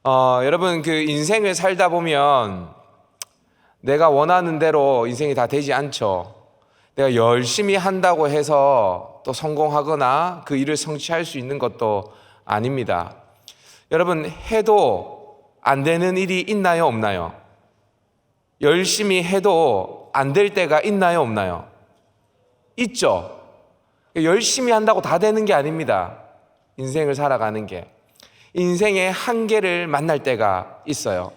여러분 그 인생을 살다 보면 내가 원하는 대로 인생이 다 되지 않죠. 내가 열심히 한다고 해서 또 성공하거나 그 일을 성취할 수 있는 것도 아닙니다. 여러분 해도 안 되는 일이 있나요, 없나요? 열심히 해도 안 될 때가 있나요, 없나요? 있죠. 열심히 한다고 다 되는 게 아닙니다. 인생을 살아가는 게. 인생의 한계를 만날 때가 있어요.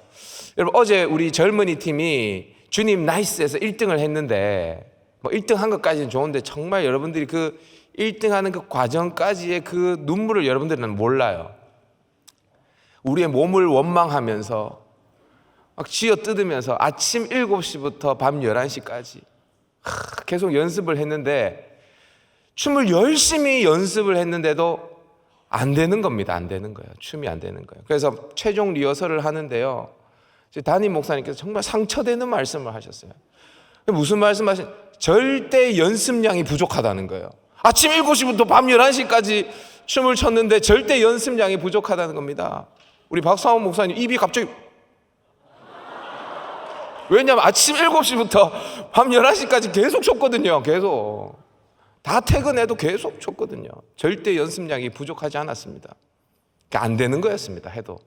여러분 어제 우리 젊은이 팀이 주님 나이스에서 1등을 했는데 1등 한 것까지는 좋은데 정말 여러분들이 그 1등 하는 그 과정까지의 그 눈물을 여러분들은 몰라요. 우리의 몸을 원망하면서 막 쥐어뜯으면서 아침 7시부터 밤 11시까지 계속 연습을 했는데 춤을 열심히 연습을 했는데도 안 되는 겁니다. 안 되는 거예요. 춤이 안 되는 거예요. 그래서 최종 리허설을 하는데요. 담임 목사님께서 정말 상처되는 말씀을 하셨어요. 무슨 말씀하신? 절대 연습량이 부족하다는 거예요. 아침 7시부터 밤 11시까지 춤을 췄는데 절대 연습량이 부족하다는 겁니다. 우리 박사원 목사님 입이 갑자기, 왜냐하면 아침 7시부터 밤 11시까지 계속 췄거든요. 계속 다 퇴근해도 계속 췄거든요. 절대 연습량이 부족하지 않았습니다. 안 되는 거였습니다. 해도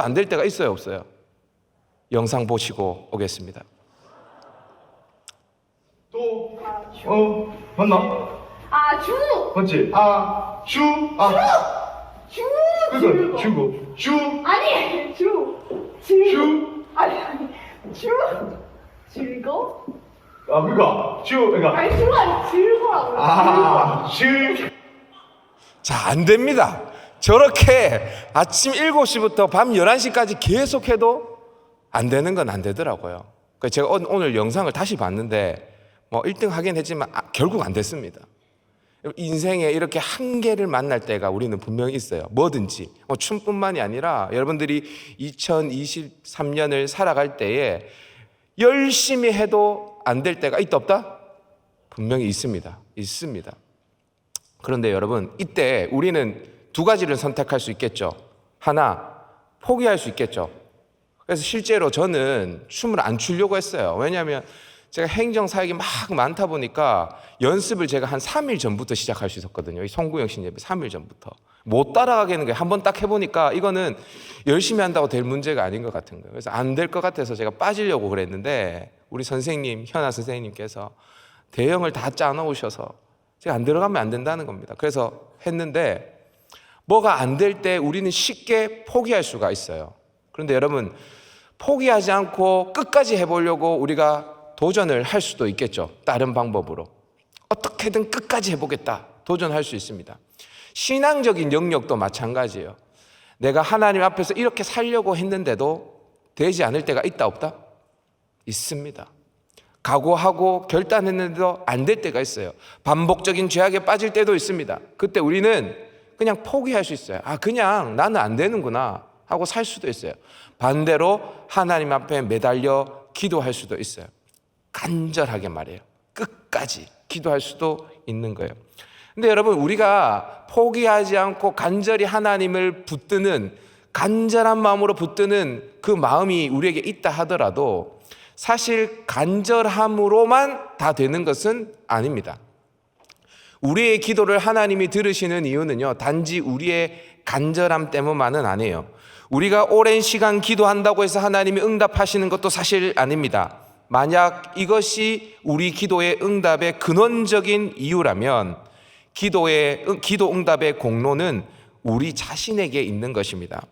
안 될 때가 있어요, 없어요? 영상 보시고 오겠습니다. 또, 맞나? 주! 맞지? 주, 주! 그거, 주, 아니! 주! 아니, 주! 즐거? 그거, 그러니까. 아니, 주가 아니, 즐거라고요. 자, 안 됩니다. 저렇게 아침 7시부터 밤 11시까지 계속해도 안 되는 건 안 되더라고요. 그래서 제가 오늘 영상을 다시 봤는데 1등 하긴 했지만 결국 안 됐습니다. 인생에 이렇게 한계를 만날 때가 우리는 분명히 있어요. 뭐든지 춤뿐만이 아니라 여러분들이 2023년을 살아갈 때에 열심히 해도 안 될 때가 있다 없다? 분명히 있습니다. 그런데 여러분 이때 우리는 두 가지를 선택할 수 있겠죠. 하나, 포기할 수 있겠죠. 그래서 실제로 저는 춤을 안 추려고 했어요. 왜냐하면 제가 행정사역이 막 많다 보니까 연습을 제가 한 3일 전부터 시작할 수 있었거든요. 이 송구영 신예배 3일 전부터. 못 따라가겠는 거예요. 한번 딱 해보니까 이거는 열심히 한다고 될 문제가 아닌 것 같은 거예요. 그래서 안 될 것 같아서 제가 빠지려고 그랬는데 우리 선생님, 현아 선생님께서 대형을 다 짜놓으셔서 제가 안 들어가면 안 된다는 겁니다. 그래서 했는데 뭐가 안 될 때 우리는 쉽게 포기할 수가 있어요. 그런데 여러분 포기하지 않고 끝까지 해보려고 우리가 도전을 할 수도 있겠죠. 다른 방법으로 어떻게든 끝까지 해보겠다 도전할 수 있습니다. 신앙적인 영역도 마찬가지예요. 내가 하나님 앞에서 이렇게 살려고 했는데도 되지 않을 때가 있다 없다? 있습니다. 각오하고 결단했는데도 안 될 때가 있어요. 반복적인 죄악에 빠질 때도 있습니다. 그때 우리는 그냥 포기할 수 있어요. 그냥 나는 안 되는구나 하고 살 수도 있어요. 반대로 하나님 앞에 매달려 기도할 수도 있어요. 간절하게 말해요. 끝까지 기도할 수도 있는 거예요. 근데 여러분 우리가 포기하지 않고 간절히 하나님을 붙드는 간절한 마음으로 붙드는 그 마음이 우리에게 있다 하더라도 사실 간절함으로만 다 되는 것은 아닙니다. 우리의 기도를 하나님이 들으시는 이유는요, 단지 우리의 간절함 때문만은 아니에요. 우리가 오랜 시간 기도한다고 해서 하나님이 응답하시는 것도 사실 아닙니다. 만약 이것이 우리 기도의 응답의 근원적인 이유라면 기도 응답의 공로는 우리 자신에게 있는 것입니다.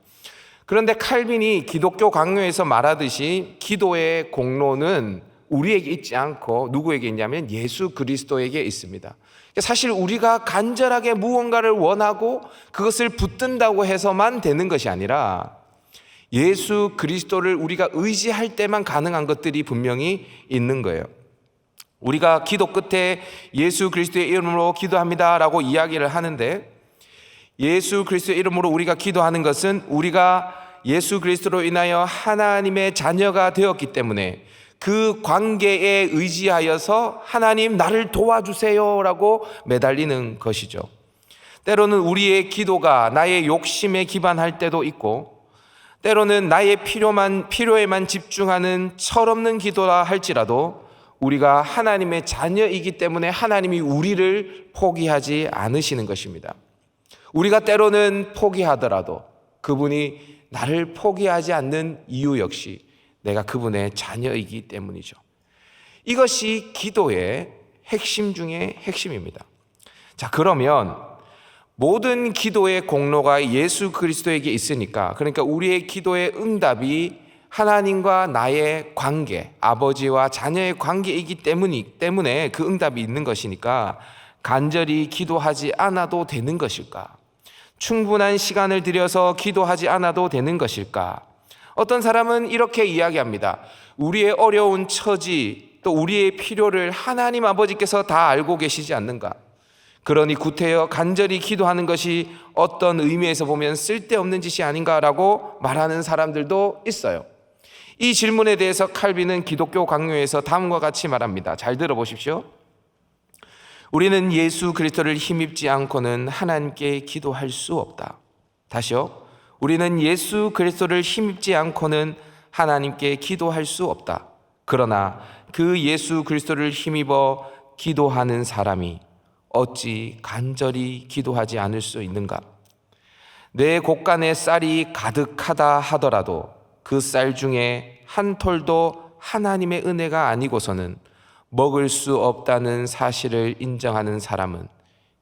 그런데 칼빈이 기독교 강요에서 말하듯이 기도의 공로는 우리에게 있지 않고 누구에게 있냐면 예수 그리스도에게 있습니다. 사실 우리가 간절하게 무언가를 원하고 그것을 붙든다고 해서만 되는 것이 아니라 예수 그리스도를 우리가 의지할 때만 가능한 것들이 분명히 있는 거예요. 우리가 기도 끝에 예수 그리스도의 이름으로 기도합니다라고 이야기를 하는데 예수 그리스도의 이름으로 우리가 기도하는 것은 우리가 예수 그리스도로 인하여 하나님의 자녀가 되었기 때문에 그 관계에 의지하여서 하나님 나를 도와주세요라고 매달리는 것이죠. 때로는 우리의 기도가 나의 욕심에 기반할 때도 있고 때로는 나의 필요에만 집중하는 철없는 기도라 할지라도 우리가 하나님의 자녀이기 때문에 하나님이 우리를 포기하지 않으시는 것입니다. 우리가 때로는 포기하더라도 그분이 나를 포기하지 않는 이유 역시 내가 그분의 자녀이기 때문이죠. 이것이 기도의 핵심 중에 핵심입니다. 자, 그러면 모든 기도의 공로가 예수 그리스도에게 있으니까, 그러니까 우리의 기도의 응답이 하나님과 나의 관계, 아버지와 자녀의 관계이기 때문에 그 응답이 있는 것이니까 간절히 기도하지 않아도 되는 것일까? 충분한 시간을 들여서 기도하지 않아도 되는 것일까? 어떤 사람은 이렇게 이야기합니다. 우리의 어려운 처지, 또 우리의 필요를 하나님 아버지께서 다 알고 계시지 않는가? 그러니 구태여 간절히 기도하는 것이 어떤 의미에서 보면 쓸데없는 짓이 아닌가라고 말하는 사람들도 있어요. 이 질문에 대해서 칼빈은 기독교 강요에서 다음과 같이 말합니다. 잘 들어보십시오. 우리는 예수 그리스도를 힘입지 않고는 하나님께 기도할 수 없다. 다시요. 우리는 예수 그리스도를 힘입지 않고는 하나님께 기도할 수 없다. 그러나 그 예수 그리스도를 힘입어 기도하는 사람이 어찌 간절히 기도하지 않을 수 있는가? 내 곳간에 쌀이 가득하다 하더라도 그 쌀 중에 한 톨도 하나님의 은혜가 아니고서는 먹을 수 없다는 사실을 인정하는 사람은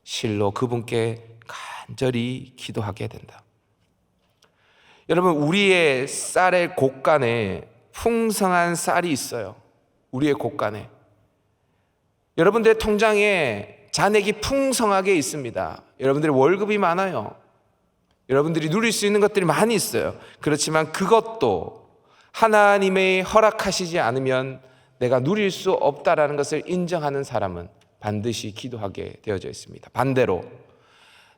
실로 그분께 간절히 기도하게 된다. 여러분, 우리의 쌀의 곳간에 풍성한 쌀이 있어요. 우리의 곳간에. 여러분들의 통장에 잔액이 풍성하게 있습니다. 여러분들의 월급이 많아요. 여러분들이 누릴 수 있는 것들이 많이 있어요. 그렇지만 그것도 하나님의 허락하시지 않으면 내가 누릴 수 없다라는 것을 인정하는 사람은 반드시 기도하게 되어져 있습니다. 반대로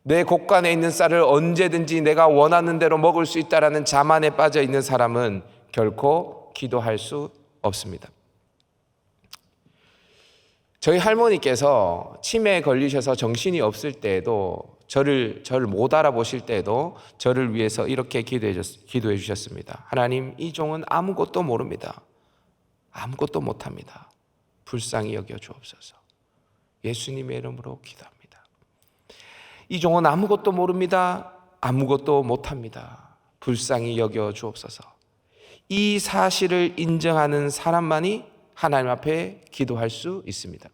내 곳간에 있는 쌀을 언제든지 내가 원하는 대로 먹을 수 있다라는 자만에 빠져 있는 사람은 결코 기도할 수 없습니다. 저희 할머니께서 치매에 걸리셔서 정신이 없을 때에도 저를 못 알아보실 때에도 저를 위해서 이렇게 기도해 주셨습니다. 하나님, 이 종은 아무것도 모릅니다. 아무것도 못합니다. 불쌍히 여겨 주옵소서. 예수님의 이름으로 기도합니다. 이 종은 아무것도 모릅니다. 아무것도 못합니다. 불쌍히 여겨 주옵소서. 이 사실을 인정하는 사람만이 하나님 앞에 기도할 수 있습니다.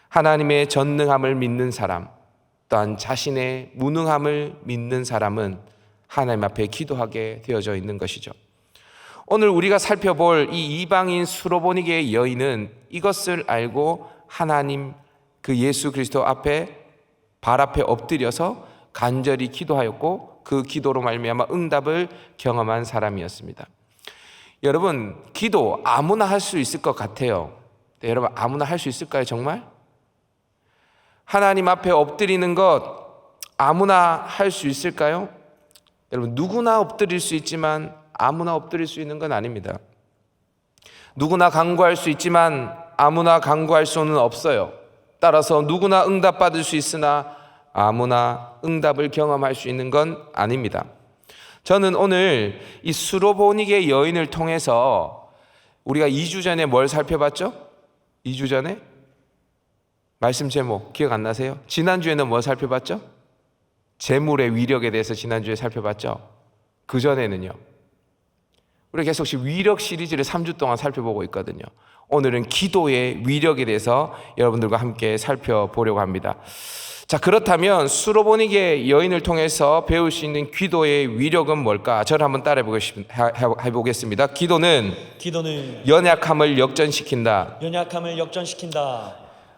하나님의 전능함을 믿는 사람, 또한 자신의 무능함을 믿는 사람은 하나님 앞에 기도하게 되어져 있는 것이죠. 오늘 우리가 살펴볼 이 이방인 수로보니게의 여인은 이것을 알고 하나님 그 예수 그리스도 앞에 발 앞에 엎드려서 간절히 기도하였고 그 기도로 말미암아 응답을 경험한 사람이었습니다. 여러분, 기도 아무나 할 수 있을 것 같아요. 네, 여러분, 아무나 할 수 있을까요, 정말? 하나님 앞에 엎드리는 것 아무나 할 수 있을까요? 여러분, 누구나 엎드릴 수 있지만 아무나 엎드릴 수 있는 건 아닙니다. 누구나 간구할 수 있지만 아무나 간구할 수는 없어요. 따라서 누구나 응답받을 수 있으나 아무나 응답을 경험할 수 있는 건 아닙니다. 저는 오늘 이 수로보니게 여인을 통해서 우리가 2주 전에 뭘 살펴봤죠? 2주 전에? 말씀 제목 기억 안 나세요? 지난주에는 뭐 살펴봤죠? 재물의 위력에 대해서 지난주에 살펴봤죠? 그 전에는요? 우리가 계속 위력 시리즈를 3주 동안 살펴보고 있거든요. 오늘은 기도의 위력에 대해서 여러분들과 함께 살펴보려고 합니다. 자, 그렇다면 수로보니게 여인을 통해서 배울 수 있는 기도의 위력은 뭘까? 저를 한번 따라해 보겠습니다. 기도는 연약함을 역전시킨다.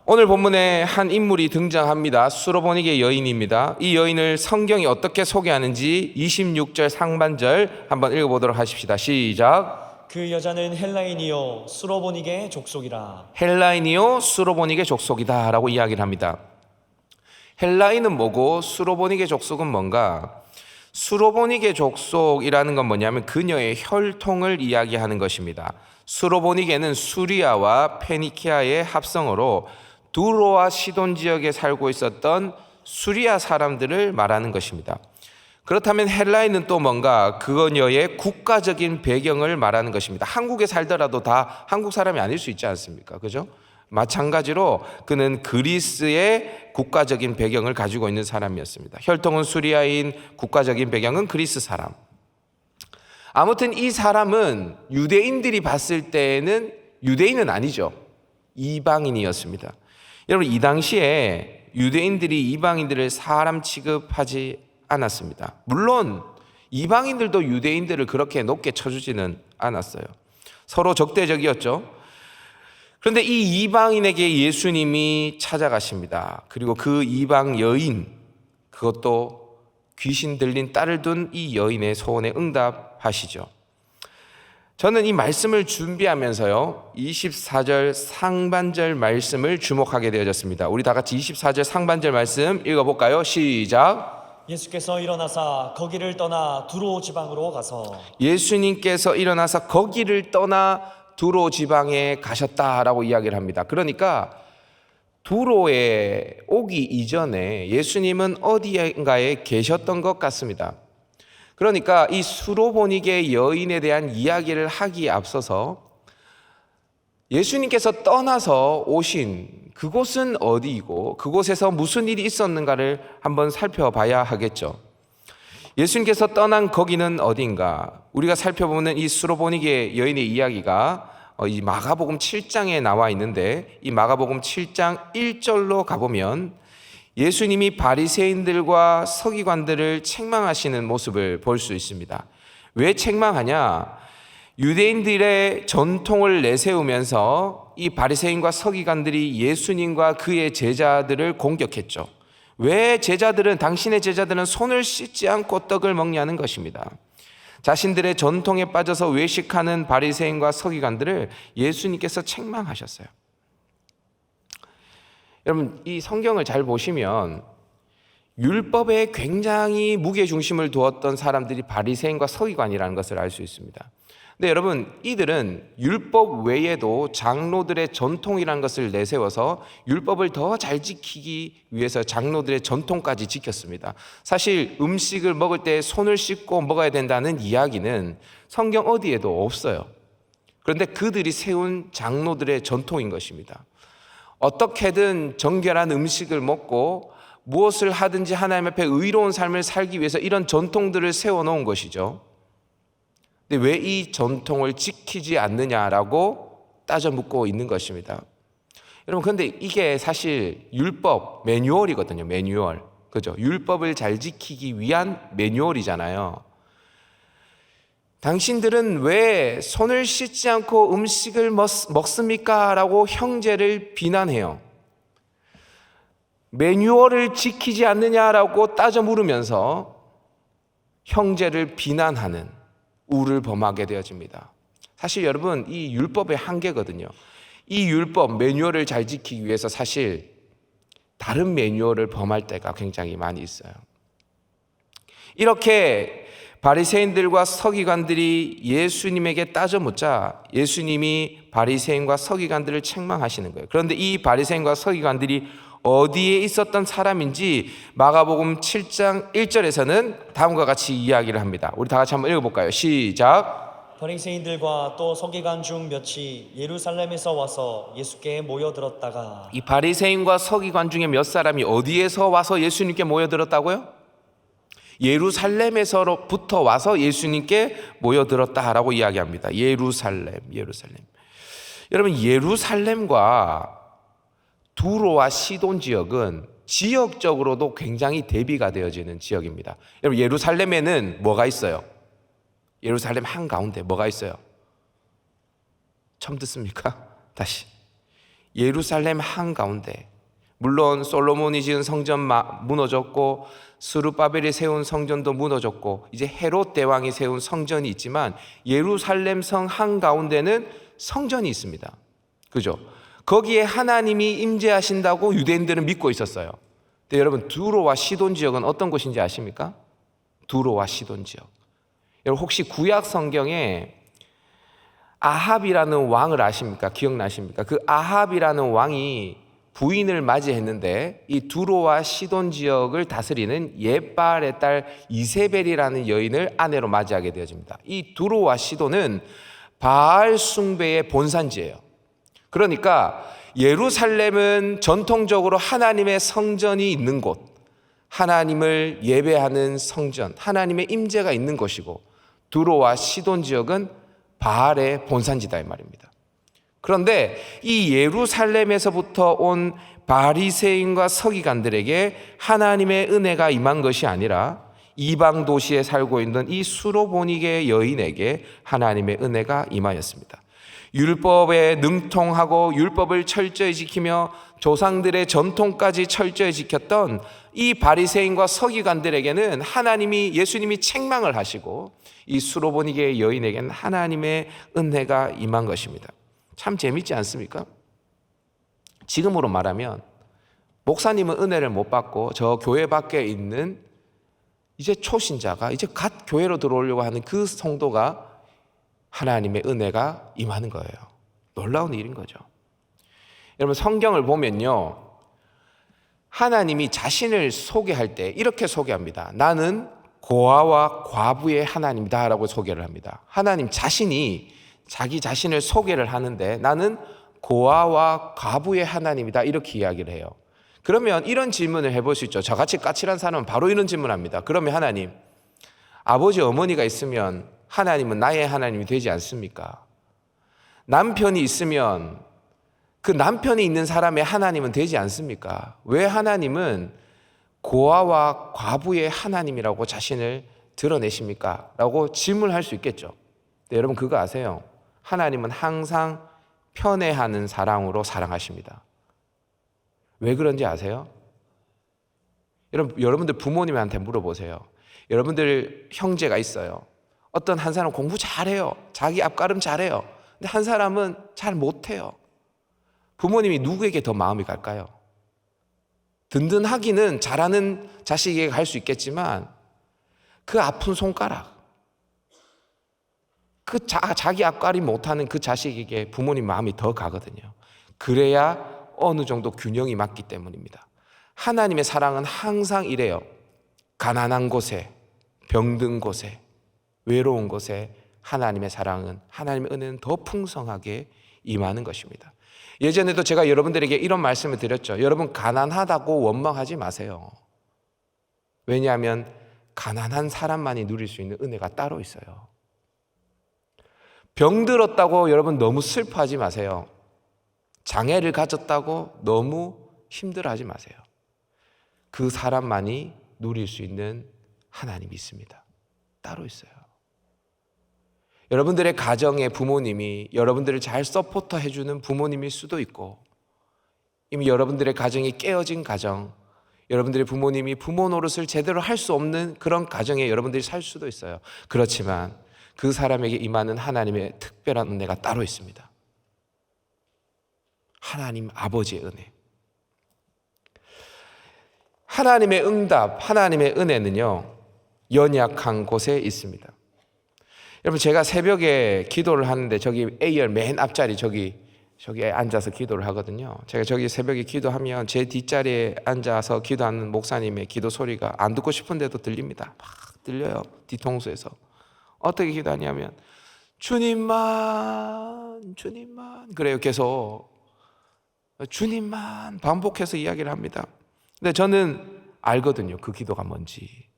오늘 본문에 한 인물이 등장합니다. 수로보니게 여인입니다. 이 여인을 성경이 어떻게 소개하는지 26절 상반절 한번 읽어보도록 하십시다. 시작. 그 여자는 헬라인이요 수로보니게 족속이라. 헬라인이요 수로보니게 족속이다 라고 이야기를 합니다. 헬라인은 뭐고 수로보니게 족속은 뭔가? 수로보니게 족속이라는 건 뭐냐면 그녀의 혈통을 이야기하는 것입니다. 수로보니게는 수리아와 페니키아의 합성어로 두로와 시돈 지역에 살고 있었던 수리아 사람들을 말하는 것입니다. 그렇다면 헬라인은 또 뭔가 그녀의 국가적인 배경을 말하는 것입니다. 한국에 살더라도 다 한국 사람이 아닐 수 있지 않습니까? 그죠? 마찬가지로 그는 그리스의 국가적인 배경을 가지고 있는 사람이었습니다. 혈통은 수리아인, 국가적인 배경은 그리스 사람. 아무튼 이 사람은 유대인들이 봤을 때에는 유대인은 아니죠. 이방인이었습니다. 여러분, 이 당시에 유대인들이 이방인들을 사람 취급하지 않았습니다. 물론 이방인들도 유대인들을 그렇게 높게 쳐주지는 않았어요. 서로 적대적이었죠. 그런데 이 이방인에게 예수님이 찾아가십니다. 그리고 그 이방 여인, 그것도 귀신 들린 딸을 둔 이 여인의 소원에 응답하시죠. 저는 이 말씀을 준비하면서요, 24절 상반절 말씀을 주목하게 되어졌습니다. 우리 다 같이 24절 상반절 말씀 읽어볼까요? 시작. 예수께서 일어나사 거기를 떠나 두로 지방으로 가서 예수님께서 일어나서 거기를 떠나 두로 지방에 가셨다라고 이야기를 합니다. 그러니까 두로에 오기 이전에 예수님은 어디인가에 계셨던 것 같습니다. 그러니까 이 수로보니게 여인에 대한 이야기를 하기에 앞서서 예수님께서 떠나서 오신 그곳은 어디이고 그곳에서 무슨 일이 있었는가를 한번 살펴봐야 하겠죠. 예수님께서 떠난 거기는 어딘가? 우리가 살펴보는 이 수로보니게 여인의 이야기가 이 마가복음 7장에 나와 있는데, 이 마가복음 7장 1절로 가보면 예수님이 바리새인들과 서기관들을 책망하시는 모습을 볼 수 있습니다. 왜 책망하냐? 유대인들의 전통을 내세우면서 이 바리새인과 서기관들이 예수님과 그의 제자들을 공격했죠. 왜 당신의 제자들은 손을 씻지 않고 떡을 먹냐는 것입니다. 자신들의 전통에 빠져서 외식하는 바리새인과 서기관들을 예수님께서 책망하셨어요. 여러분, 이 성경을 잘 보시면 율법에 굉장히 무게중심을 두었던 사람들이 바리새인과 서기관이라는 것을 알 수 있습니다. 근데 여러분, 이들은 율법 외에도 장로들의 전통이라는 것을 내세워서 율법을 더 잘 지키기 위해서 장로들의 전통까지 지켰습니다. 사실 음식을 먹을 때 손을 씻고 먹어야 된다는 이야기는 성경 어디에도 없어요. 그런데 그들이 세운 장로들의 전통인 것입니다. 어떻게든 정결한 음식을 먹고 무엇을 하든지 하나님 앞에 의로운 삶을 살기 위해서 이런 전통들을 세워놓은 것이죠. 근데 왜 이 전통을 지키지 않느냐라고 따져 묻고 있는 것입니다. 여러분, 그런데 이게 사실 율법 매뉴얼이거든요. 매뉴얼. 그죠? 율법을 잘 지키기 위한 매뉴얼이잖아요. 당신들은 왜 손을 씻지 않고 음식을 먹습니까? 라고 형제를 비난해요. 매뉴얼을 지키지 않느냐라고 따져 물으면서 형제를 비난하는 우를 범하게 되어집니다. 사실 여러분, 이 율법의 한계거든요. 이 율법 매뉴얼을 잘 지키기 위해서 사실 다른 매뉴얼을 범할 때가 굉장히 많이 있어요. 이렇게 바리새인들과 서기관들이 예수님에게 따져 묻자 예수님이 바리새인과 서기관들을 책망하시는 거예요. 그런데 이 바리새인과 서기관들이 어디에 있었던 사람인지 마가복음 7장 1절에서는 다음과 같이 이야기를 합니다. 우리 다 같이 한번 읽어볼까요? 시작. 바리새인들과 또 서기관 중 몇이 예루살렘에서 와서 예수께 모여들었다가 이 바리새인과 서기관 중에 몇 사람이 어디에서 와서 예수님께 모여들었다고요? 예루살렘에서부터 와서 예수님께 모여들었다라고 이야기합니다. 예루살렘. 여러분, 예루살렘과 두로와 시돈 지역은 지역적으로도 굉장히 대비가 되어지는 지역입니다. 여러분, 예루살렘에는 뭐가 있어요? 예루살렘 한가운데 뭐가 있어요? 처음 듣습니까? 다시. 예루살렘 한가운데, 물론 솔로몬이 지은 성전 무너졌고 스룹바벨이 세운 성전도 무너졌고 이제 헤롯 대왕이 세운 성전이 있지만 예루살렘 성 한가운데는 성전이 있습니다. 그죠? 거기에 하나님이 임재하신다고 유대인들은 믿고 있었어요. 근데 여러분, 두로와 시돈 지역은 어떤 곳인지 아십니까? 두로와 시돈 지역. 여러분, 혹시 구약 성경에 아합이라는 왕을 아십니까? 기억나십니까? 그 아합이라는 왕이 부인을 맞이했는데 이 두로와 시돈 지역을 다스리는 옙바알의 딸 이세벨이라는 여인을 아내로 맞이하게 되어집니다. 이 두로와 시돈은 바알 숭배의 본산지예요. 그러니까 예루살렘은 전통적으로 하나님의 성전이 있는 곳, 하나님을 예배하는 성전, 하나님의 임재가 있는 곳이고, 두로와 시돈 지역은 바알의 본산지다 이 말입니다. 그런데 이 예루살렘에서부터 온 바리새인과 서기관들에게 하나님의 은혜가 임한 것이 아니라 이방 도시에 살고 있는 이 수로보니게 여인에게 하나님의 은혜가 임하였습니다. 율법에 능통하고 율법을 철저히 지키며 조상들의 전통까지 철저히 지켰던 이 바리새인과 서기관들에게는 예수님이 책망을 하시고 이 수로보니게 여인에게는 하나님의 은혜가 임한 것입니다. 참 재밌지 않습니까? 지금으로 말하면 목사님은 은혜를 못 받고 저 교회 밖에 있는 이제 초신자가 이제 갓 교회로 들어오려고 하는 그 성도가 하나님의 은혜가 임하는 거예요. 놀라운 일인 거죠. 여러분 성경을 보면요, 하나님이 자신을 소개할 때 이렇게 소개합니다. 나는 고아와 과부의 하나님이다 라고 소개를 합니다. 하나님 자신이 자기 자신을 소개를 하는데 나는 고아와 과부의 하나님이다 이렇게 이야기를 해요. 그러면 이런 질문을 해볼 수 있죠. 저같이 까칠한 사람은 바로 이런 질문합니다. 그러면 하나님, 아버지 어머니가 있으면 하나님은 나의 하나님이 되지 않습니까? 남편이 있으면 그 남편이 있는 사람의 하나님은 되지 않습니까? 왜 하나님은 고아와 과부의 하나님이라고 자신을 드러내십니까? 라고 질문할 수 있겠죠. 근데 여러분 그거 아세요? 하나님은 항상 편애하는 사랑으로 사랑하십니다. 왜 그런지 아세요? 여러분들 부모님한테 물어보세요. 여러분들 형제가 있어요. 어떤 한 사람은 공부 잘해요. 자기 앞가름 잘해요. 근데 한 사람은 잘 못해요. 부모님이 누구에게 더 마음이 갈까요? 든든하기는 잘하는 자식에게 갈 수 있겠지만 그 아픈 손가락, 자기 앞가림 못하는 그 자식에게 부모님 마음이 더 가거든요. 그래야 어느 정도 균형이 맞기 때문입니다. 하나님의 사랑은 항상 이래요. 가난한 곳에, 병든 곳에, 외로운 곳에 하나님의 사랑은, 하나님의 은혜는 더 풍성하게 임하는 것입니다. 예전에도 제가 여러분들에게 이런 말씀을 드렸죠. 여러분 가난하다고 원망하지 마세요. 왜냐하면 가난한 사람만이 누릴 수 있는 은혜가 따로 있어요. 병들었다고 여러분 너무 슬퍼하지 마세요. 장애를 가졌다고 너무 힘들어하지 마세요. 그 사람만이 누릴 수 있는 하나님이 있습니다. 따로 있어요. 여러분들의 가정의 부모님이 여러분들을 잘 서포터 해주는 부모님일 수도 있고, 이미 여러분들의 가정이 깨어진 가정, 여러분들의 부모님이 부모 노릇을 제대로 할 수 없는 그런 가정에 여러분들이 살 수도 있어요. 그렇지만 그 사람에게 임하는 하나님의 특별한 은혜가 따로 있습니다. 하나님 아버지의 은혜. 하나님의 응답, 하나님의 은혜는요, 연약한 곳에 있습니다. 여러분 제가 새벽에 기도를 하는데 저기 A열 맨 앞자리 저기에 앉아서 기도를 하거든요. 제가 저기 새벽에 기도하면 제 뒷자리에 앉아서 기도하는 목사님의 기도 소리가 안 듣고 싶은데도 들립니다. 막 들려요. 뒤통수에서. 어떻게 기도하냐면 주님만 그래요. 계속 주님만 반복해서 이야기를 합니다. 근데 저는 알거든요. 그 기도가 뭔지.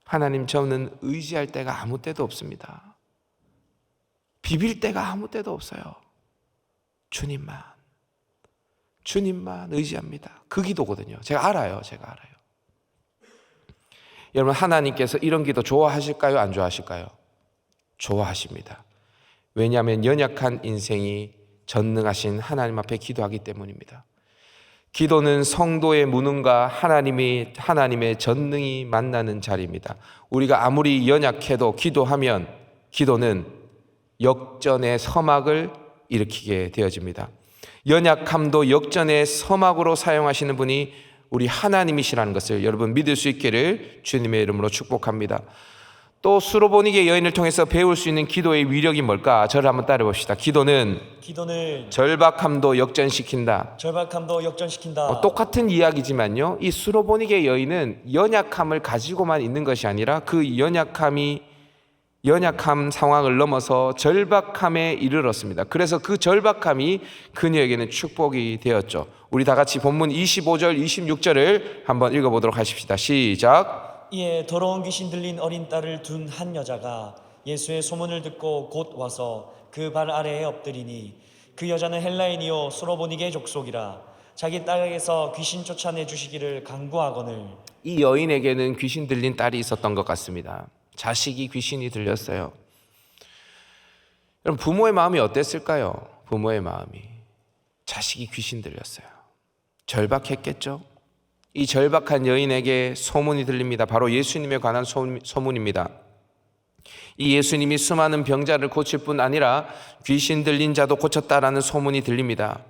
하나님, 저는 의지할 때가 아무 때도 없습니다. 비빌 때가 아무 때도 없어요. 주님만 의지합니다. 그 기도거든요. 제가 알아요. 여러분 하나님께서 이런 기도 좋아하실까요? 안 좋아하실까요? 좋아하십니다. 왜냐하면 연약한 인생이 전능하신 하나님 앞에 기도하기 때문입니다. 기도는 성도의 무능과 하나님의 전능이 만나는 자리입니다. 우리가 아무리 연약해도 기도하면 기도는 역전의 서막을 일으키게 되어집니다. 연약함도 역전의 서막으로 사용하시는 분이 우리 하나님이시라는 것을 여러분 믿을 수 있기를 주님의 이름으로 축복합니다. 또 수로보니게 여인을 통해서 배울 수 있는 기도의 위력이 뭘까? 저를 한번 따라 봅시다. 기도는 절박함도 역전시킨다. 절박함도 역전시킨다. 똑같은 이야기지만요, 이 수로보니게 여인은 연약함을 가지고만 있는 것이 아니라 그 연약함 상황을 넘어서 절박함에 이르렀습니다. 그래서 그 절박함이 그녀에게는 축복이 되었죠. 우리 다 같이 본문 25절, 26절을 한번 읽어보도록 하십시다. 시작. 이에 더러운 귀신 들린 어린 딸을 둔 한 여자가 예수의 소문을 듣고 곧 와서 그 발 아래에 엎드리니 그 여자는 헬라인이요 수로보니게 족속이라. 자기 딸에게서 귀신 쫓아내 주시기를 간구하거늘. 이 여인에게는 귀신 들린 딸이 있었던 것 같습니다. 자식이 귀신이 들렸어요. 여러분, 부모의 마음이 어땠을까요? 부모의 마음이, 자식이 귀신 들렸어요. 절박했겠죠? 이 절박한 여인에게 소문이 들립니다. 바로 예수님에 관한 소문입니다. 이 예수님이 수많은 병자를 고칠 뿐 아니라 귀신 들린 자도 고쳤다라는 소문이 들립니다.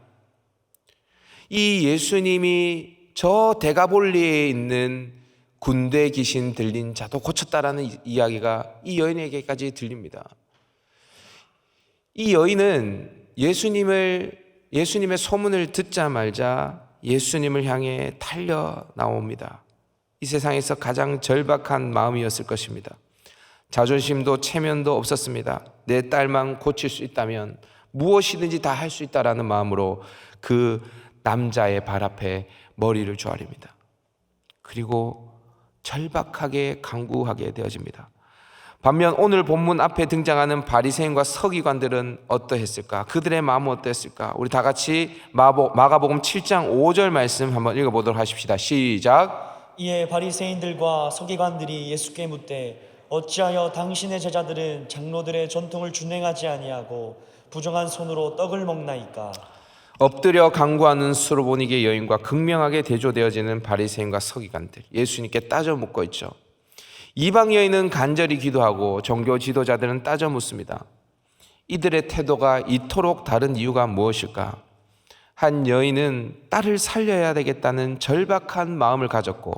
이 예수님이 저 데가볼리에 있는 군대 귀신 들린 자도 고쳤다라는 이야기가 이 여인에게까지 들립니다. 이 여인은 예수님의 소문을 듣자마자 예수님을 향해 달려 나옵니다. 이 세상에서 가장 절박한 마음이었을 것입니다. 자존심도 체면도 없었습니다. 내 딸만 고칠 수 있다면 무엇이든지 다 할 수 있다라는 마음으로 그 남자의 발 앞에 머리를 조아립니다. 그리고 절박하게 간구하게 되어집니다. 반면 오늘 본문 앞에 등장하는 바리새인과 서기관들은 어떠했을까? 그들의 마음은 어떠했을까? 우리 다 같이 마가복음 7장 5절 말씀 한번 읽어보도록 하십시다. 시작. 이에 바리새인들과 서기관들이 예수께 묻되 어찌하여 당신의 제자들은 장로들의 전통을 준행하지 아니하고 부정한 손으로 떡을 먹나이까? 엎드려 간구하는 수로보니게 여인과 극명하게 대조되어지는 바리새인과 서기관들, 예수님께 따져 묻고 있죠. 이방 여인은 간절히 기도하고 종교 지도자들은 따져 묻습니다. 이들의 태도가 이토록 다른 이유가 무엇일까? 한 여인은 딸을 살려야 되겠다는 절박한 마음을 가졌고,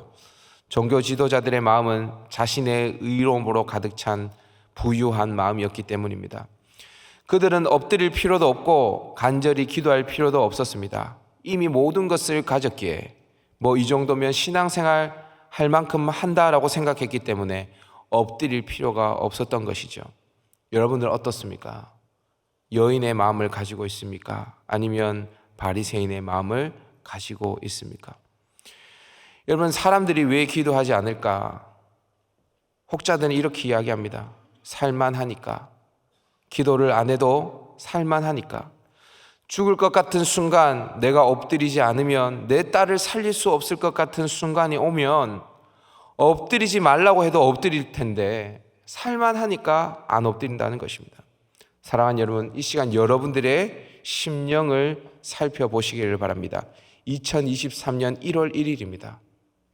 종교 지도자들의 마음은 자신의 의로움으로 가득 찬 부유한 마음이었기 때문입니다. 그들은 엎드릴 필요도 없고 간절히 기도할 필요도 없었습니다. 이미 모든 것을 가졌기에 이 정도면 신앙생활 할 만큼 한다라고 생각했기 때문에 엎드릴 필요가 없었던 것이죠. 여러분들 어떻습니까? 여인의 마음을 가지고 있습니까? 아니면 바리새인의 마음을 가지고 있습니까? 여러분, 사람들이 왜 기도하지 않을까? 혹자들은 이렇게 이야기합니다. 살만하니까. 기도를 안 해도 살만하니까. 죽을 것 같은 순간, 내가 엎드리지 않으면 내 딸을 살릴 수 없을 것 같은 순간이 오면 엎드리지 말라고 해도 엎드릴 텐데 살만하니까 안 엎드린다는 것입니다. 사랑하는 여러분, 이 시간 여러분들의 심령을 살펴보시기를 바랍니다. 2023년 1월 1일입니다.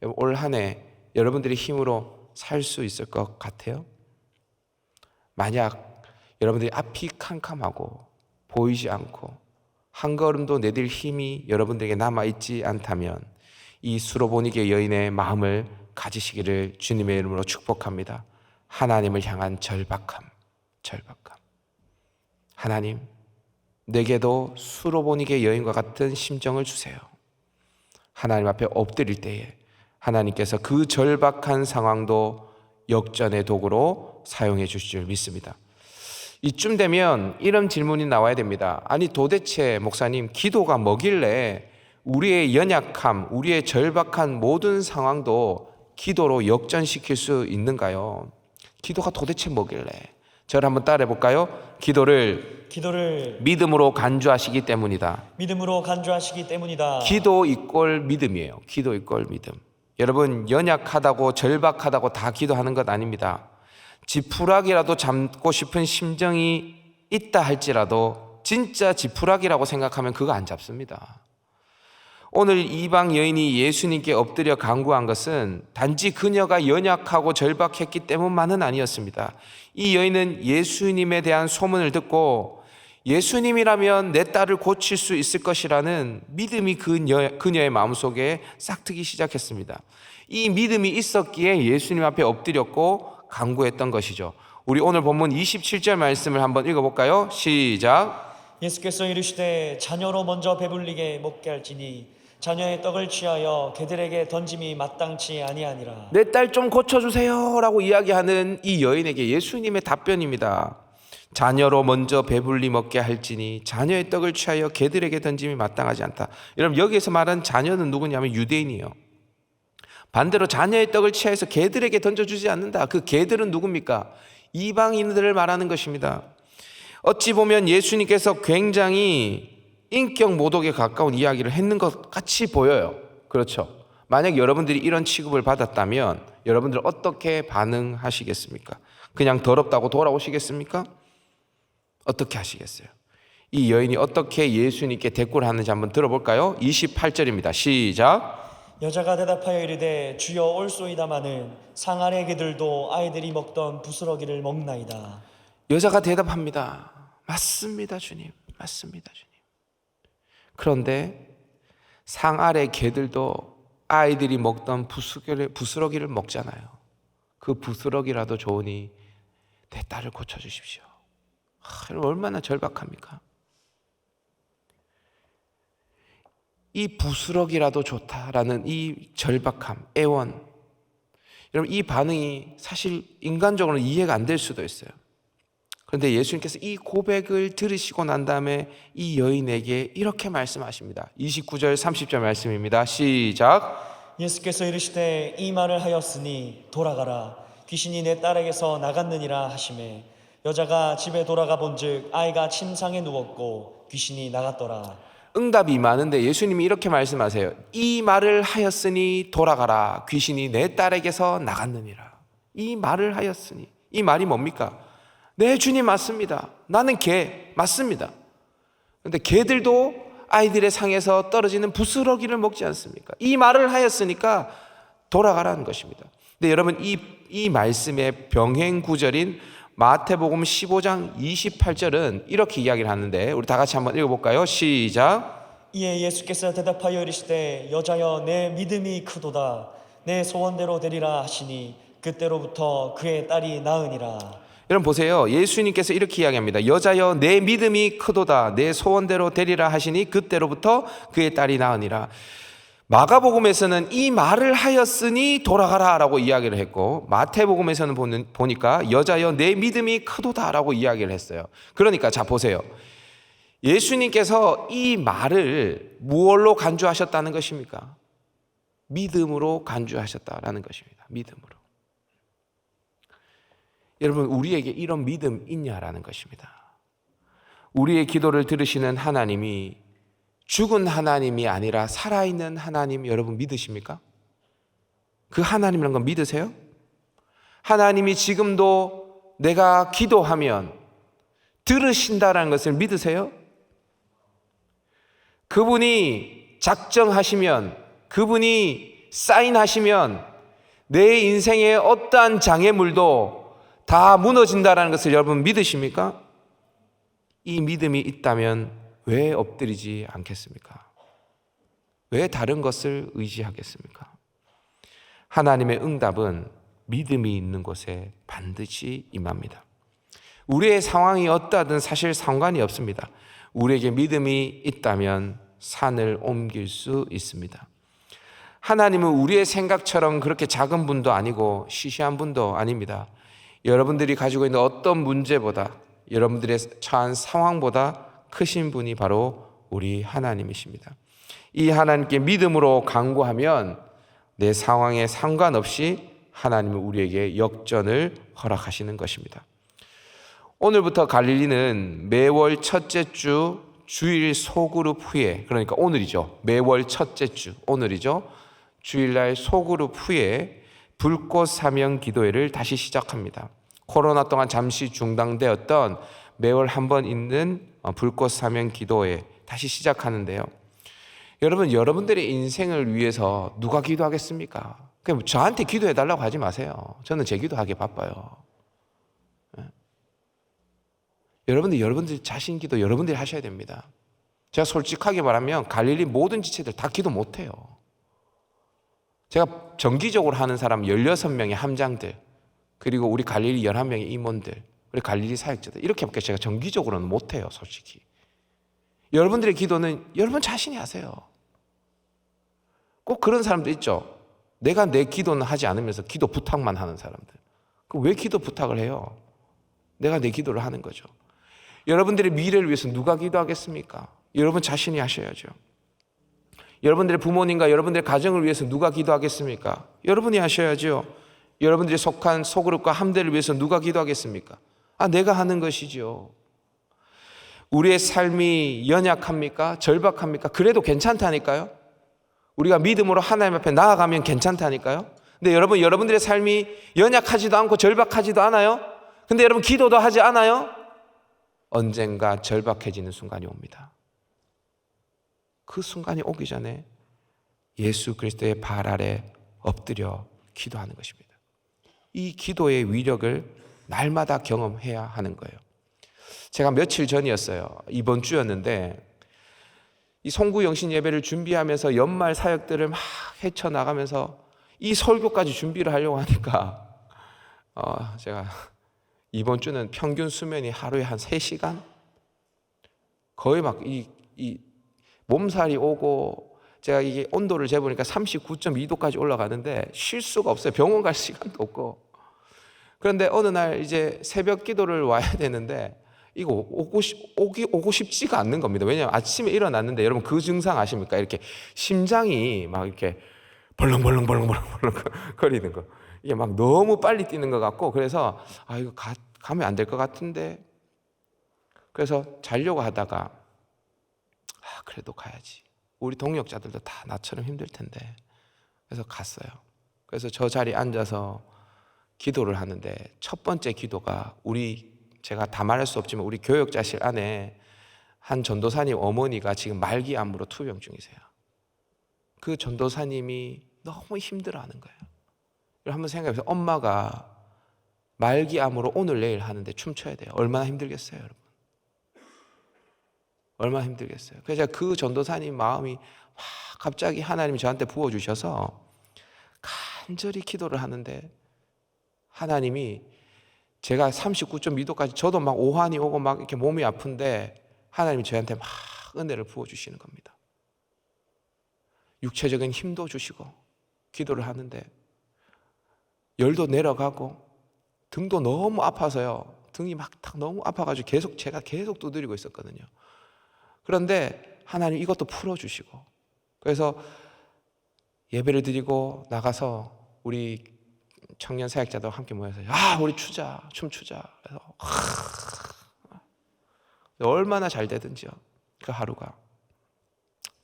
올 한 해 여러분들의 힘으로 살 수 있을 것 같아요? 만약 여러분들이 앞이 캄캄하고 보이지 않고 한 걸음도 내딜 힘이 여러분들에게 남아있지 않다면 이 수로보니게 여인의 마음을 가지시기를 주님의 이름으로 축복합니다. 하나님을 향한 절박함. 하나님, 내게도 수로보니게 여인과 같은 심정을 주세요. 하나님 앞에 엎드릴 때에 하나님께서 그 절박한 상황도 역전의 도구로 사용해 주실 줄 믿습니다. 이쯤 되면 이런 질문이 나와야 됩니다. 아니, 도대체 목사님, 기도가 뭐길래 우리의 연약함, 우리의 절박한 모든 상황도 기도로 역전시킬 수 있는가요? 기도가 도대체 뭐길래? 저를 한번 따라해 볼까요? 기도를 믿음으로 간주하시기 때문이다. 믿음으로 간주하시기 때문이다. 기도 이꼴 믿음이에요. 기도 이꼴 믿음. 여러분, 연약하다고 절박하다고 다 기도하는 것 아닙니다. 지푸라기라도 잡고 싶은 심정이 있다 할지라도 진짜 지푸라기라고 생각하면 그거 안 잡습니다. 오늘 이방 여인이 예수님께 엎드려 간구한 것은 단지 그녀가 연약하고 절박했기 때문만은 아니었습니다. 이 여인은 예수님에 대한 소문을 듣고 예수님이라면 내 딸을 고칠 수 있을 것이라는 믿음이 그녀의 마음속에 싹트기 시작했습니다. 이 믿음이 있었기에 예수님 앞에 엎드렸고 강구했던 것이죠. 우리 오늘 본문 27절 말씀을 한번 읽어볼까요? 시작. 예수께서 이르시되 자녀로 먼저 배불리게 먹게 할지니 자녀의 떡을 취하여 개들에게 던짐이 마땅치 아니하니라. 내 딸 좀 고쳐주세요 라고 이야기하는 이 여인에게 예수님의 답변입니다. 자녀로 먼저 배불리 먹게 할지니 자녀의 떡을 취하여 개들에게 던짐이 마땅하지 않다. 여러분, 여기에서 말한 자녀는 누구냐면 유대인이에요. 반대로 자녀의 떡을 취하여서 개들에게 던져주지 않는다. 그 개들은 누굽니까? 이방인들을 말하는 것입니다. 어찌 보면 예수님께서 굉장히 인격 모독에 가까운 이야기를 했는 것 같이 보여요. 그렇죠? 만약 여러분들이 이런 취급을 받았다면 여러분들 어떻게 반응하시겠습니까? 그냥 더럽다고 돌아오시겠습니까? 어떻게 하시겠어요? 이 여인이 어떻게 예수님께 대꾸를 하는지 한번 들어볼까요? 28절입니다. 시작. 여자가 대답하여 이르되 주여 올소이다마는 상아래 개들도 아이들이 먹던 부스러기를 먹나이다. 여자가 대답합니다. 맞습니다, 주님. 맞습니다, 주님. 그런데 상 아래 개들도 아이들이 먹던 부스러기를 먹잖아요. 그 부스러기라도 좋으니 내 딸을 고쳐주십시오. 얼마나 절박합니까? 이 부스러기라도 좋다라는 이 절박함, 애원. 여러분, 이 반응이 사실 인간적으로 이해가 안 될 수도 있어요. 그런데 예수님께서 이 고백을 들으시고 난 다음에 이 여인에게 이렇게 말씀하십니다. 29절 30절 말씀입니다. 시작. 예수께서 이르시되 이 말을 하였으니 돌아가라 귀신이 내 딸에게서 나갔느니라 하시매 여자가 집에 돌아가 본즉 아이가 침상에 누웠고 귀신이 나갔더라. 응답이 많은데 예수님이 이렇게 말씀하세요. 이 말을 하였으니 돌아가라 귀신이 내 딸에게서 나갔느니라. 이 말을 하였으니, 이 말이 뭡니까? 네, 주님 맞습니다. 나는 개 맞습니다. 그런데 개들도 아이들의 상에서 떨어지는 부스러기를 먹지 않습니까? 이 말을 하였으니까 돌아가라는 것입니다. 근데 여러분, 이 말씀의 병행 구절인 마태복음 15장 28절은 이렇게 이야기를 하는데 우리 다 같이 한번 읽어볼까요? 시작. 이에 예수께서 대답하여 이르시되 여자여 내 믿음이 크도다 내 소원대로 되리라 하시니 그때로부터 그의 딸이 나으니라. 여러분 보세요. 예수님께서 이렇게 이야기합니다. 여자여 내 믿음이 크도다 내 소원대로 되리라 하시니 그때로부터 그의 딸이 나으니라. 마가복음에서는 이 말을 하였으니 돌아가라 라고 이야기를 했고 마태복음에서는 보니까 여자여 내 믿음이 크도다 라고 이야기를 했어요. 그러니까 자 보세요. 예수님께서 이 말을 무엇로 간주하셨다는 것입니까? 믿음으로 간주하셨다라는 것입니다. 믿음으로. 여러분, 우리에게 이런 믿음 있냐라는 것입니다. 우리의 기도를 들으시는 하나님이 죽은 하나님이 아니라 살아있는 하나님 여러분 믿으십니까? 그 하나님이라는 건 믿으세요? 하나님이 지금도 내가 기도하면 들으신다라는 것을 믿으세요? 그분이 작정하시면, 그분이 사인하시면 내 인생의 어떠한 장애물도 다 무너진다라는 것을 여러분 믿으십니까? 이 믿음이 있다면 왜 엎드리지 않겠습니까? 왜 다른 것을 의지하겠습니까? 하나님의 응답은 믿음이 있는 곳에 반드시 임합니다. 우리의 상황이 어떠하든 사실 상관이 없습니다. 우리에게 믿음이 있다면 산을 옮길 수 있습니다. 하나님은 우리의 생각처럼 그렇게 작은 분도 아니고 시시한 분도 아닙니다. 여러분들이 가지고 있는 어떤 문제보다, 여러분들의 처한 상황보다 크신 분이 바로 우리 하나님이십니다. 이 하나님께 믿음으로 간구하면 내 상황에 상관없이 하나님은 우리에게 역전을 허락하시는 것입니다. 오늘부터 갈릴리는 매월 첫째 주 주일 소그룹 후에, 그러니까 오늘이죠. 매월 첫째 주 오늘이죠. 주일날 소그룹 후에 불꽃 사명 기도회를 다시 시작합니다. 코로나 동안 잠시 중단되었던 매월 한 번 있는 불꽃 사명 기도회 다시 시작하는데요. 여러분, 여러분들의 인생을 위해서 누가 기도하겠습니까? 그냥 저한테 기도해달라고 하지 마세요. 저는 제 기도하기 바빠요. 여러분들 자신 기도 여러분들이 하셔야 됩니다. 제가 솔직하게 말하면 갈릴리 모든 지체들 다 기도 못해요. 제가 정기적으로 하는 사람 16명의 함장들, 그리고 우리 갈릴리 11명의 임원들, 우리 갈릴리 사역자들 이렇게밖에 제가 정기적으로는 못해요, 솔직히. 여러분들의 기도는 여러분 자신이 하세요. 꼭 그런 사람도 있죠. 내가 내 기도는 하지 않으면서 기도 부탁만 하는 사람들. 왜 기도 부탁을 해요? 내가 내 기도를 하는 거죠. 여러분들의 미래를 위해서 누가 기도하겠습니까? 여러분 자신이 하셔야죠. 여러분들의 부모님과 여러분들의 가정을 위해서 누가 기도하겠습니까? 여러분이 하셔야죠. 여러분들이 속한 소그룹과 함대를 위해서 누가 기도하겠습니까? 내가 하는 것이죠. 우리의 삶이 연약합니까? 절박합니까? 그래도 괜찮다니까요. 우리가 믿음으로 하나님 앞에 나아가면 괜찮다니까요. 근데 여러분, 여러분들의 삶이 연약하지도 않고 절박하지도 않아요. 근데 여러분 기도도 하지 않아요. 언젠가 절박해지는 순간이 옵니다. 그 순간이 오기 전에 예수 그리스도의 발 아래 엎드려 기도하는 것입니다. 이 기도의 위력을 날마다 경험해야 하는 거예요. 제가 며칠 전이었어요. 이번 주였는데 이 송구영신 예배를 준비하면서 연말 사역들을 막 헤쳐나가면서 이 설교까지 준비를 하려고 하니까 제가 이번 주는 평균 수면이 하루에 한 3시간? 거의 막 이 몸살이 오고 제가 이게 온도를 재보니까 39.2도까지 올라가는데 쉴 수가 없어요. 병원 갈 시간도 없고. 그런데 어느 날 이제 새벽 기도를 와야 되는데 이거 오고 싶지가 않는 겁니다. 왜냐하면 아침에 일어났는데 여러분 그 증상 아십니까? 이렇게 심장이 막 이렇게 벌렁벌렁 거리는 거. 이게 막 너무 빨리 뛰는 것 같고 그래서 이거 가면 안 될 것 같은데 그래서 자려고 하다가 그래도 가야지. 우리 동역자들도 다 나처럼 힘들 텐데 그래서 갔어요. 그래서 저 자리에 앉아서 기도를 하는데 첫 번째 기도가 제가 다 말할 수 없지만 우리 교역자실 안에 한 전도사님 어머니가 지금 말기암으로 투병 중이세요. 그 전도사님이 너무 힘들어하는 거예요. 한번 생각해보세요. 엄마가 말기암으로 오늘 내일 하는데 춤춰야 돼요. 얼마나 힘들겠어요, 여러분? 얼마나 힘들겠어요. 그래서 제가 그 전도사님 마음이 갑자기 하나님이 저한테 부어주셔서 간절히 기도를 하는데 하나님이 제가 39.2도까지 저도 막 오한이 오고 막 이렇게 몸이 아픈데 하나님이 저한테 막 은혜를 부어주시는 겁니다. 육체적인 힘도 주시고 기도를 하는데 열도 내려가고 등도 너무 아파서요. 등이 막 너무 아파가지고 제가 계속 두드리고 있었거든요. 그런데 하나님 이것도 풀어주시고 그래서 예배를 드리고 나가서 우리 청년 사역자들 함께 모여서 우리 춤추자. 그래서 얼마나 잘 되든지요. 그 하루가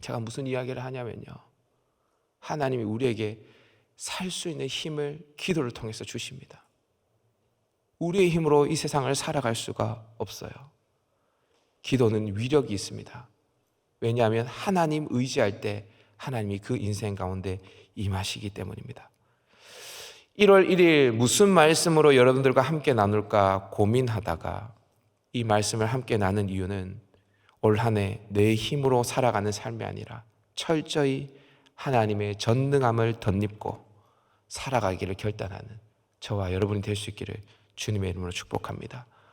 제가 무슨 이야기를 하냐면요. 하나님이 우리에게 살 수 있는 힘을 기도를 통해서 주십니다. 우리의 힘으로 이 세상을 살아갈 수가 없어요. 기도는 위력이 있습니다. 왜냐하면 하나님 의지할 때 하나님이 그 인생 가운데 임하시기 때문입니다. 1월 1일 무슨 말씀으로 여러분들과 함께 나눌까 고민하다가 이 말씀을 함께 나눈 이유는 올 한 해 내 힘으로 살아가는 삶이 아니라 철저히 하나님의 전능함을 덧입고 살아가기를 결단하는 저와 여러분이 될 수 있기를 주님의 이름으로 축복합니다.